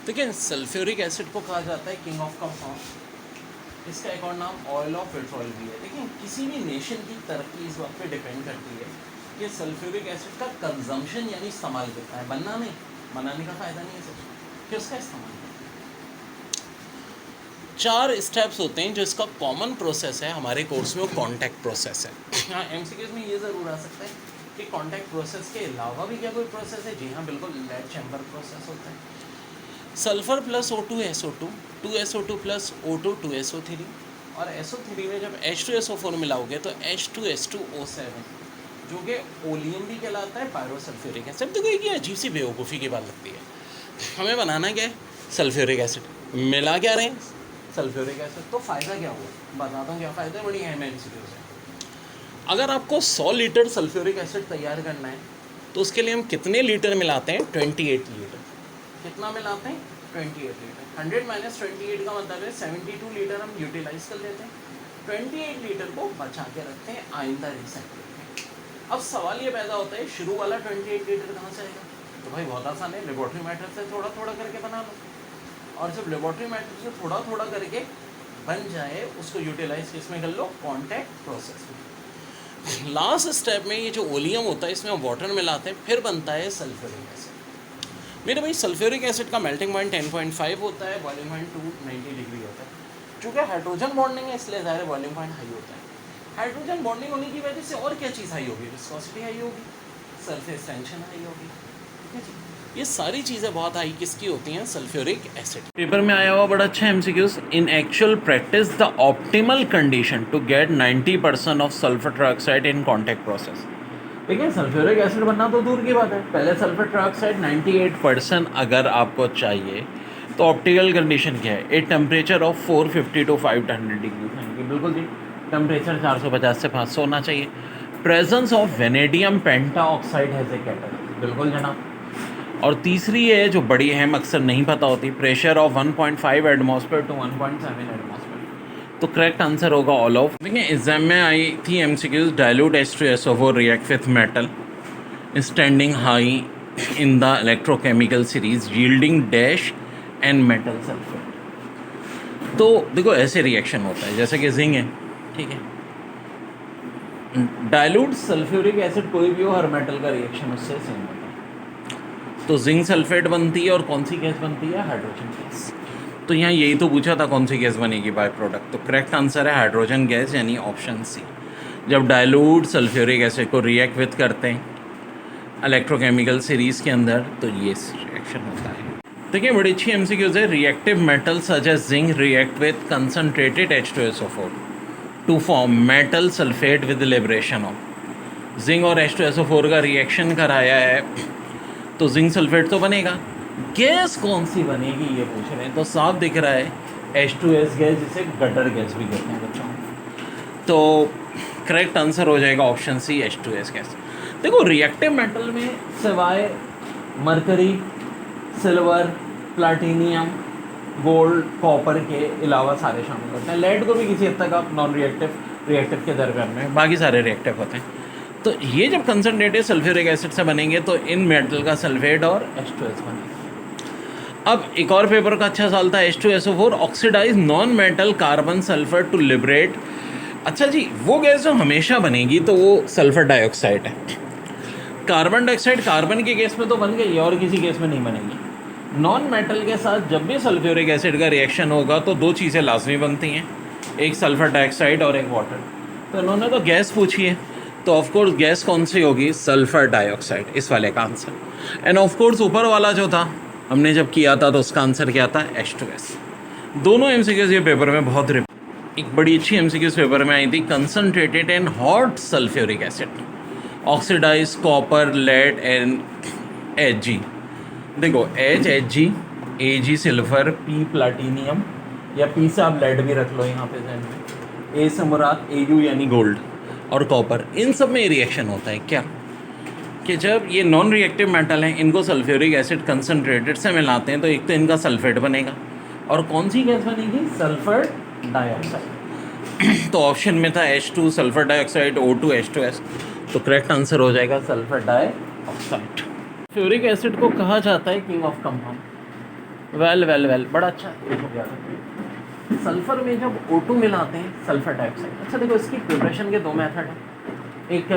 देखिए sulphuric acid को कहा जाता है किंग ऑफ कंपाउंड। इसका एक और नाम ऑयल ऑफ पेट्रोल भी है। लेकिन किसी भी नेशन की तरक्की इस बात पे डिपेंड करती है कि सल्फ्यूरिक एसिड का कंजम्पशन यानी इस्तेमाल कितना है, बनना नहीं, बनाने का फ़ायदा नहीं है सच कि उसका इस्तेमाल। 4 स्टेप्स होते हैं जो इसका कॉमन प्रोसेस है हमारे कोर्स में, वो कॉन्टैक्ट प्रोसेस है। हाँ, एमसीक्यूज में ये ज़रूर आ सकता है कि कॉन्टैक्ट प्रोसेस के अलावा भी क्या कोई प्रोसेस है। जी हाँ, बिल्कुल, लेड चैम्बर प्रोसेस होता है। Sulphur plus O2 SO2, 2SO2 plus O2 2SO3, और SO3 में जब H2SO4 मिलाओगे तो H2S2O7, जो कि ओलियम भी कहलाता है, पायरोसल्फ्यूरिक एसिड। देखो ये अजीब सी बेवकूफ़ी की बात लगती है। हमें बनाना क्या है, सल्फ्यूरिक एसिड, मिला क्या रहे हैं, सल्फ्यूरिक एसिड। तो फ़ायदा क्या हुआ, बताता हूँ क्या फ़ायदा है, बड़ी अहम एमसीक्यू है। अगर आपको 100 लीटर सल्फ्यूरिक एसिड तैयार करना है तो उसके लिए हम कितने लीटर मिलाते हैं, 28 लीटर। कितना मिलाते हैं, 28 लीटर। 100 माइनस 28 का मतलब है 72 लीटर हम यूटिलाइज कर लेते हैं, 28 लीटर को बचा के रखते हैं आइंदा रिसाइकिल में। अब सवाल ये पैदा होता है, शुरू वाला 28 लीटर कहाँ से आएगा। तो भाई बहुत आसान है, लेबोरेटरी मैटर से थोड़ा थोड़ा करके बना लो, और जब लेबोरेटरी मैटर से थोड़ा थोड़ा करके बन जाए उसको यूटिलाइज किसमें कर लो, कॉन्टैक्ट प्रोसेस में। लास्ट स्टेप में ये जो ओलियम होता है इसमें हम वाटर मिलाते हैं, फिर बनता है सल्फ्यूरिक एसिड। मेरे भाई सल्फ्यूरिक एसिड का मेल्टिंग पॉइंट 10.5 होता है, बॉइलिंग पॉइंट 290 डिग्री होता है। चूँकि हाइड्रोजन बॉन्डिंग है इसलिए ज़ाहिर बॉइलिंग पॉइंट हाई होता है। हाइड्रोजन बॉन्डिंग होने की वजह से और क्या चीज़ हाई होगी, विस्कोसिटी हाई होगी, सरफेस टेंशन हाई होगी, ठीक है जी। ये सारी चीज़ें बहुत हाई किसकी होती हैं, सल्फ्यूरिक एसिड। पेपर में आया हुआ बड़ा अच्छा MCQs, in actual practice the optimal condition to get 90% of sulphur trioxide in contact process. देखिए सल्फ्यूरिक एसिड बनना तो दूर की बात है, पहले सल्फर ट्राइऑक्साइड 98% अगर आपको चाहिए तो ऑप्टिकल कंडीशन क्या है, a temperature of 450 to 500 degree. बिल्कुल जी, टेम्परेचर 450 से 500 होना चाहिए। Presence of vanadium penta oxide has a catalyst, बिल्कुल जनाब। और तीसरी है जो बड़ी अहम, अक्सर नहीं पता होती, pressure of 1.5 atmosphere to 1.7 atmosphere. तो करेक्ट आंसर होगा ऑल ऑफ। देखिए एग्जाम में आई थी MCQs, dilute H2SO4 react with metal standing high in the electrochemical series yielding dash and metal sulphate. तो देखो ऐसे रिएक्शन होता है जैसे कि जिंक है, ठीक है, डाइल्यूट सल्फ्यूरिक एसिड कोई भी हो, हर मेटल का रिएक्शन उससे सेम होता है। तो जिंक सल्फेट बनती है और कौन सी गैस बनती है, हाइड्रोजन गैस। तो यहाँ यही तो पूछा था कौन सी गैस बनेगी बाय प्रोडक्ट, तो करेक्ट आंसर है हाइड्रोजन गैस यानी ऑप्शन सी। जब डाइल्यूट सल्फ्यूरिक एसिड को रिएक्ट विथ करते हैं इलेक्ट्रोकेमिकल सीरीज़ के अंदर तो ये रिएक्शन होता है। देखिए बड़ी अच्छी एमसीक्यूज है, reactive metal such as zinc react with concentrated H2SO4 to form metal sulphate with liberation of. Zinc और H2SO4 का रिएक्शन कराया है तो जिंक सल्फेट तो बनेगा, गैस कौन सी बनेगी ये पूछ रहे हैं। तो साफ दिख रहा है H2S गैस, जिसे गटर गैस भी कहते हैं बच्चों। तो करेक्ट आंसर हो जाएगा ऑप्शन सी, H2S गैस। देखो रिएक्टिव मेटल में सिवाय mercury, silver, platinum, gold, copper के अलावा सारे शामिल होते हैं। लेड को भी किसी हद तक आप नॉन रिएक्टिव के दरम्यान में, बाकी सारे रिएक्टिव होते हैं। तो ये जब कंसनट्रेटेड सल्फ्यूरिक एसिड से बनेंगे तो इन मेटल का सल्फेट और H2S बनेगा। अब एक और पेपर का अच्छा सवाल था, H2SO4 oxidise non metal carbon sulphur to liberate. अच्छा जी, वो गैस जो हमेशा बनेगी तो वो सल्फर डाइऑक्साइड है। कार्बन डाइऑक्साइड कार्बन के गैस में तो बन गई और किसी गैस में नहीं बनेगी। नॉन मेटल के साथ जब भी सल्फ्यूरिक एसिड का रिएक्शन होगा तो दो चीज़ें लाजमी बनती हैं, एक सल्फर डाइऑक्साइड और एक वाटर। तो इन्होंने तो गैस पूछी है, तो ऑफ कोर्स गैस कौन सी होगी, सल्फर डाइऑक्साइड, इस वाले का आंसर। एंड ऑफ कोर्स ऊपर वाला जो था हमने जब किया था तो उसका आंसर क्या था, H2S। दोनों एमसीक्यूज ये पेपर में बहुत एक बड़ी अच्छी एमसीक्यूज पेपर में आई थी, concentrated and hot sulphuric acid oxidise copper lead and Hg। देखो HG, Ag silver, P platinum, या P से आप लेड भी रख लो यहाँ पे जहन में, A से मुराद Au यानी गोल्ड और कॉपर। इन सब में रिएक्शन होता है क्या, कि जब ये नॉन रिएक्टिव मेटल हैं इनको सल्फ्यूरिक एसिड कंसनट्रेटेड से मिलाते हैं तो एक तो इनका सल्फेट बनेगा और कौन सी गैस बनेगी, सल्फर डाइऑक्साइड। तो ऑप्शन में था H2 sulphur dioxide, O2 H2S। तो करेक्ट आंसर हो जाएगा सल्फर डाइऑक्साइड। सल्फ्यूरिक एसिड को कहा जाता है किंग ऑफ कंपाउंड। वेल बड़ा अच्छा हो गया था। सल्फर में जब O2 मिलाते हैं सल्फर डाइऑक्साइड, अच्छा देखो इसकी प्रिपरेशन के दो मेथड हैं, एक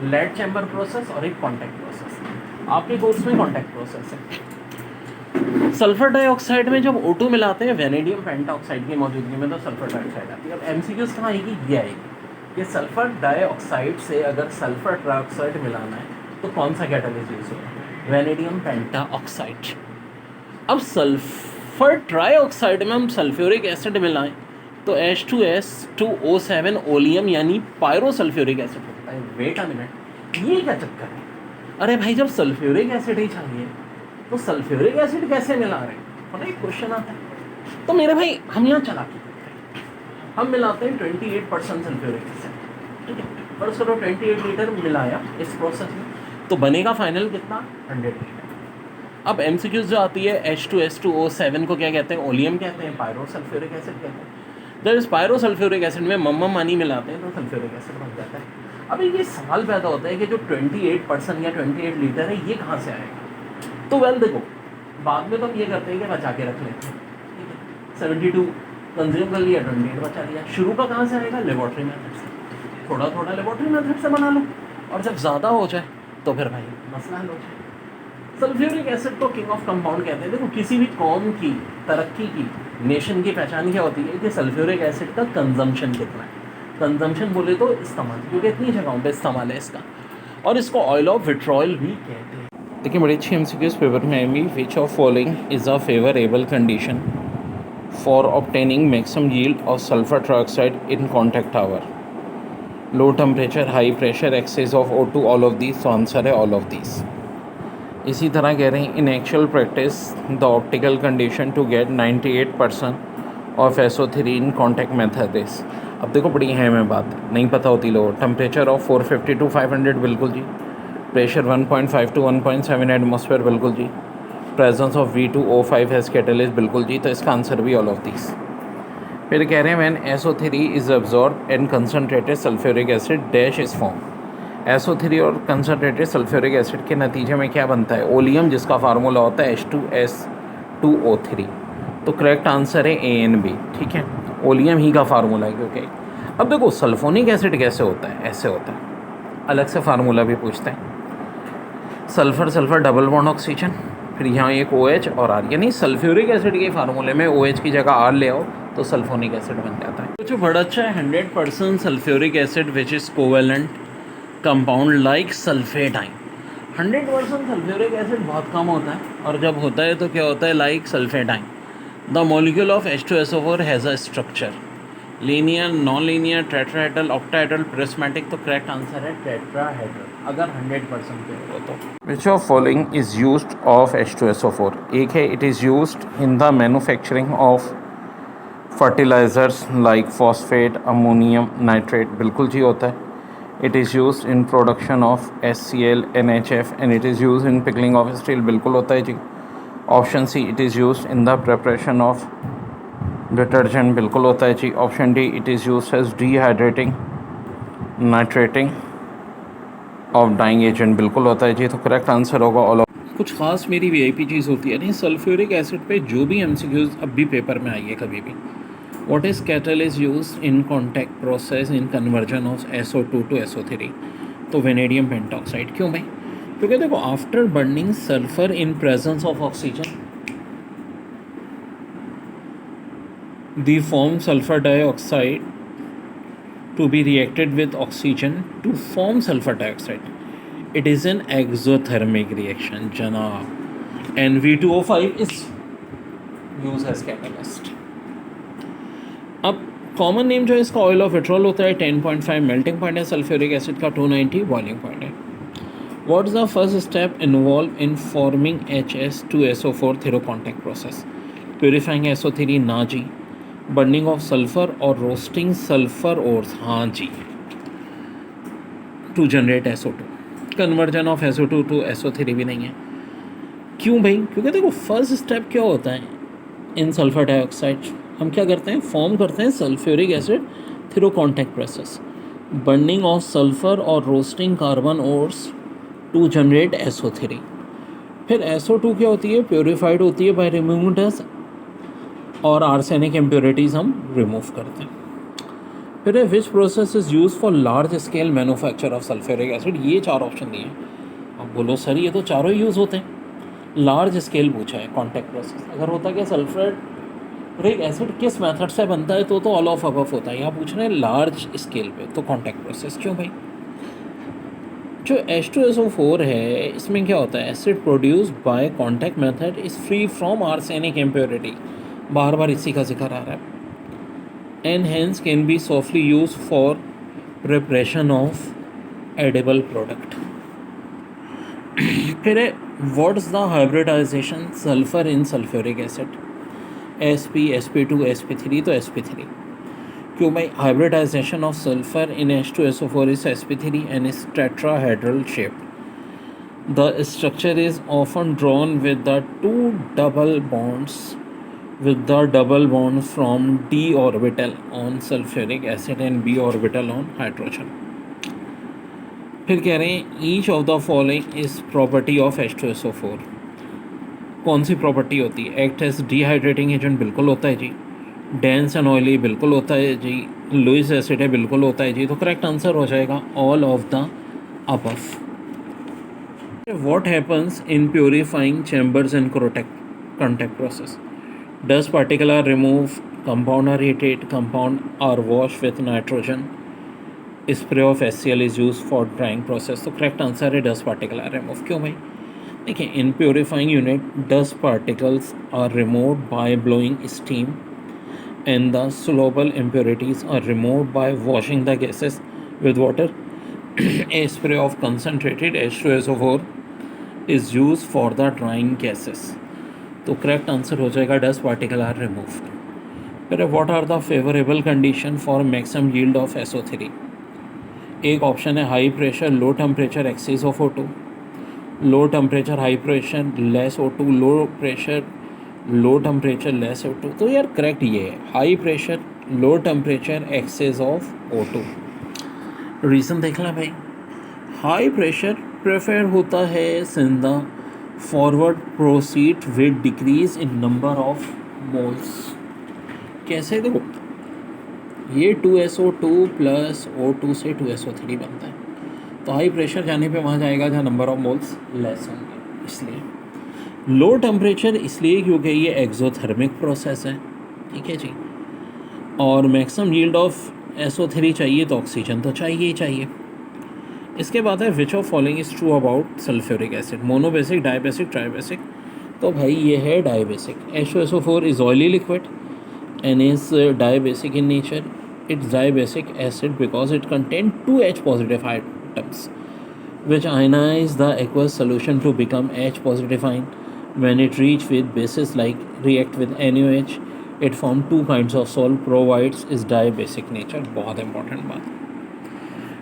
लेड चैम्बर प्रोसेस और एक कॉन्टैक्ट प्रोसेस। आपके कोर्स में कॉन्टैक्ट प्रोसेस है। सल्फर डाइऑक्साइड में जब O2 मिलाते हैं वेनेडियम पेंटाऑक्साइड की मौजूदगी में तो सल्फर डाइऑक्साइड आती है। अब एमसीक्यूज कहाँ आएगी, ये आएगी कि सल्फर डाइऑक्साइड से अगर सल्फर ट्राइऑक्साइड मिलाना है तो कौन सा कैटालिस्ट यूज होगा, वेनेडियम पेंटाऑक्साइड। अब सल्फर ट्राइऑक्साइड में हम सल्फ्यूरिक एसिड मिलाएं तो H2S2O7 ओलियम यानी पायरोसल्फ्यूरिक एसिड होता है। वेट अ मिनट, ये क्या चक्कर है? अरे भाई जब सल्फ्यूरिक एसिड ही चाहिए तो सल्फ्यूरिक एसिड कैसे मिला रहे हैं, पता एक क्वेश्चन आता है। तो मेरे भाई हम यहाँ चालाकी करते हैं, हम मिलाते हैं 28% सल्फ्यूरिक एसिड, ठीक है। फर्स्ट करो 28 लीटर मिलाया इस प्रोसेस में तो बनेगा फाइनल कितना, 100 लीटर। अब एमसीक्यूज जो आती है H2S2O7 को क्या कहते हैं, ओलियम कहते हैं, पायरोसल्फ्यूरिक एसिड कहते हैं। जब इस पायरोसल्फ्यूरिक एसिड में मम्मा मानी मिलाते हैं तो सल्फ्यूरिक एसिड बन जाता है। अब ये सवाल पैदा होता है कि जो 28% या 28 लीटर है ये कहाँ से आएगा। तो वेल देखो, बाद में तो हम ये करते हैं कि बचा के रख लेते हैं, ठीक है। 72 कंज्यूम कर लिया, 28 बचा लिया। शुरू का कहाँ से आएगा, लेबोरेटरी मेथड से, थोड़ा थोड़ा लेबोरेटरी मेथड से बना लो, और जब ज़्यादा हो जाए तो फिर भाई मसला हल हो जाए। सल्फ्यूरिक एसिड को किंग ऑफ कंपाउंड कहते हैं। देखो किसी भी कौम की तरक्की की, नेशन की पहचान क्या होती है कि सल्फ्यूरिक एसिड का कंजम्पशन कितना है। कंजम्पशन बोले तो इस्तेमाल, क्योंकि इतनी जगहों पे इस्तेमाल है इसका, और इसको ऑयल ऑफ विट्रॉयल भी कहते हैं। देखिए बड़ी अच्छी एमसीक्यूज पेपर में आएंगी। Which of following is a favourable condition for obtaining maximum yield of sulphur trioxide in contact hour, low temperature, high pressure, excess of O2, all of these. तो answer है ऑल ऑफ दीज। इसी तरह कह रहे हैं in actual practice the optical condition to get 98% of SO3 in contact method is. अब देखो बड़ी अहम बात, नहीं पता होती लोगों। टेम्परेचर ऑफ 450 to 500 बिल्कुल जी, प्रेशर 1.5 to 1.7 एटमॉस्फेयर बिल्कुल जी, presence of V2O5 has catalyst बिल्कुल जी। तो इसका आंसर भी ऑल ऑफ दीज। फिर कह रहे हैं when SO3 is absorb and concentrated sulphuric acid dash is form. SO3 और कंसनट्रेटेड सल्फ्यूरिक एसिड के नतीजे में क्या बनता है, ओलियम, जिसका फार्मूला होता है H2S2O3। तो करेक्ट आंसर है A and B, ठीक है। ओलियम ही का फार्मूला है क्योंकि। अब देखो सल्फोनिक एसिड कैसे होता है, ऐसे होता है, अलग से फार्मूला भी पूछते हैं। Sulphur sulphur double bond oxygen, फिर यहाँ एक OH और R, यानी सल्फ्यूरिक एसिड के फार्मूले में OH की जगह R ले आओ तो सल्फोनिक एसिड बन जाता है। जो बड़ा अच्छा है 100% sulphuric acid which is covalent compound like सल्फेटाइन। 100% सल्फ्यूरिक एसिड बहुत कम होता है, और जब होता है तो क्या होता है, लाइक सल्फेटाइन। The molecule of H2SO4 has a structure, linear, non linear, tetrahedral, octahedral, prismatic. तो करेक्ट आंसर है टेट्राहेड्रल, अगर 100% पे हो तो। Which of following is used of H2SO4। एक है it is used in the manufacturing of fertilizers like phosphate, ammonium nitrate, बिल्कुल जी होता है। It is use in production of HCl, NHF and it is use in pickling of steel, बिल्कुल होता है जी। Option C it is use in the preparation of detergent, बिल्कुल होता है जी। Option D it is use as dehydrating nitrating of dyeing agent, बिल्कुल होता है जी। तो करेक्ट आंसर होगा ऑल ऑफ। कुछ खास मेरी VIP चीज़ होती है नहीं, सल्फ्यूरिक एसिड पे जो भी MCQs अब भी पेपर में आई है कभी भी, What is catalyst used in contact process in conversion of SO2 to SO3? तो वेनेडियम पेंटॉक्साइड। क्यों भाई, क्योंकि देखो after burning sulphur in presence of oxygen the form sulphur dioxide to be reacted with oxygen to form sulphur dioxide. It is an exothermic reaction जनाब, and V2O5 is used as catalyst। अब common name जो है इसका oil of vitriol होता है, 10.5 melting point है, sulphuric acid का 290 boiling point है। What is the first step involve in forming HS2SO4 through contact process? Purifying SO3 ना जी, बर्निंग ऑफ सल्फर और रोस्टिंग सल्फर ओर्स हाँ जी, to generate SO2। Conversion of SO2 to SO3 भी नहीं है। क्यों भाई, क्योंकि देखो फर्स्ट स्टेप क्या होता है इन सल्फर डाइऑक्साइड, हम क्या करते हैं, फॉर्म करते हैं sulphuric acid through contact process, burning of sulphur और roasting carbon ores to generate SO3। फिर SO2 क्या होती है, प्योरीफाइड होती है बाय रिमूविंग डस्ट, और आर्सेनिक इम्प्योरिटीज़ हम रिमूव करते हैं। फिर which process is use for large scale manufacture of sulphuric acid, ये 4 ऑप्शन दिए हैं। अब बोलो सर ये तो चारों ही यूज़ होते हैं। लार्ज स्केल पूछा है, कॉन्टैक्ट प्रोसेस अगर होता क्या सल्फ्यूरिक एसिड किस मेथड से बनता है तो ऑल ऑफ अबव होता है। यहाँ पूछ रहे हैं लार्ज स्केल पे, तो कॉन्टैक्ट प्रोसेस क्यों भाई। जो H2SO4 है इसमें क्या होता है, acid produce by contact method is free from arsenic impurity, बार बार इसी का जिक्र आ रहा है, and hence can be softly used for preparation of edible product. फिर है what's the hybridization sulfur in sulfuric acid, Sp sp2 sp3, तो sp3 क्यों भाई, hybridization of sulfur in H2SO4 is sp3 and is tetrahedral shaped. The structure is often drawn with the double bond from d orbital on sulfuric acid and b orbital on hydrogen. फिर कह रहे हैं each of the following is property of H2SO4, कौन सी property होती है, act as dehydrating agent बिल्कुल होता है जी, डेंस एंड ऑयली बिल्कुल होता है जी, लुइस एसिड है बिल्कुल होता है जी, तो करेक्ट आंसर हो जाएगा all of the above. What happens in purifying chambers and contact process? Dust particle are removed, compound are heated, compound are washed with nitrogen. Spray of HCl is used for drying process. तो correct answer है dust particle are removed. क्यों भाई, देखिए in purifying unit dust particles are removed by blowing steam and the soluble impurities are removed by washing the gases with water. A spray of concentrated H2SO4 is used for the drying gases. तो correct answer हो जाएगा dust particle are removed. फिर what are the favourable condition for maximum yield of SO3. एक option है high pressure low temperature excess of O2, low temperature high pressure less O2, low pressure low temperature less O2. तो यार correct ये है high pressure low temperature excess of O2. Reason देख लें भाई, high pressure prefer होता है since the forward proceed with decrease in number of moles. कैसे, देखो ये 2SO2 प्लस O2 से 2SO3 बनता है, तो हाई प्रेशर जाने पे वहाँ जाएगा जहाँ नंबर ऑफ मोल्स लेस होंगे. इसलिए लो टेम्परेचर इसलिए क्योंकि ये एक्सोथर्मिक प्रोसेस है, ठीक है जी, और मैक्सिमम यील्ड ऑफ SO3 चाहिए तो ऑक्सीजन तो चाहिए ही चाहिए. इसके बाद है विच of following is true about sulphuric acid, monobasic dibasic tribasic. तो भाई ये है dibasic. H2SO4 is oily liquid and is diabasic in nature. It's diabasic acid because it contains 2H positive atoms which ionize the aqueous solution to become H positive ion. When it reach with bases like react with NaOH, it form two kinds of salt, provides is diabasic nature. बहुत important बात.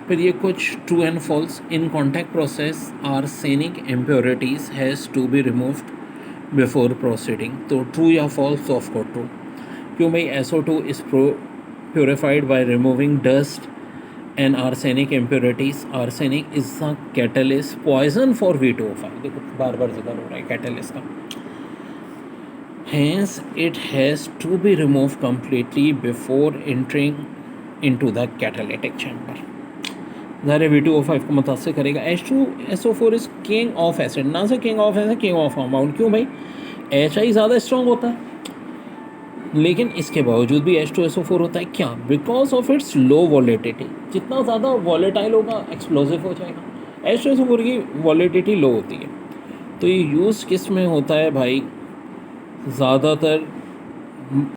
फिर ये कुछ true and false. In contact process arsenic impurities has to be removed before proceeding. तो true या false, of course true. क्यों भाई, SO2 is purified by removing dust and arsenic impurities. Arsenic is the catalyst poison for V2O5. देखो बार बार जिक्र हो रहा है catalyst का. Hence it has to be removed completely before entering into the catalytic chamber. ज़ाहिर V2O5 को मुतासर करेगा. H2SO4 is king of acid, ना से king of acid, king of compound. क्यों भाई, HI ज़्यादा स्ट्रॉन्ग होता है, लेकिन इसके बावजूद भी H2SO4 होता है. क्या, because of its low volatility. जितना ज़्यादा वॉलेटाइल होगा एक्सप्लोजिव हो जाएगा. H2SO4 की वॉलेटिलिटी लो होती है. तो ये यूज़ किस में होता है भाई, ज़्यादातर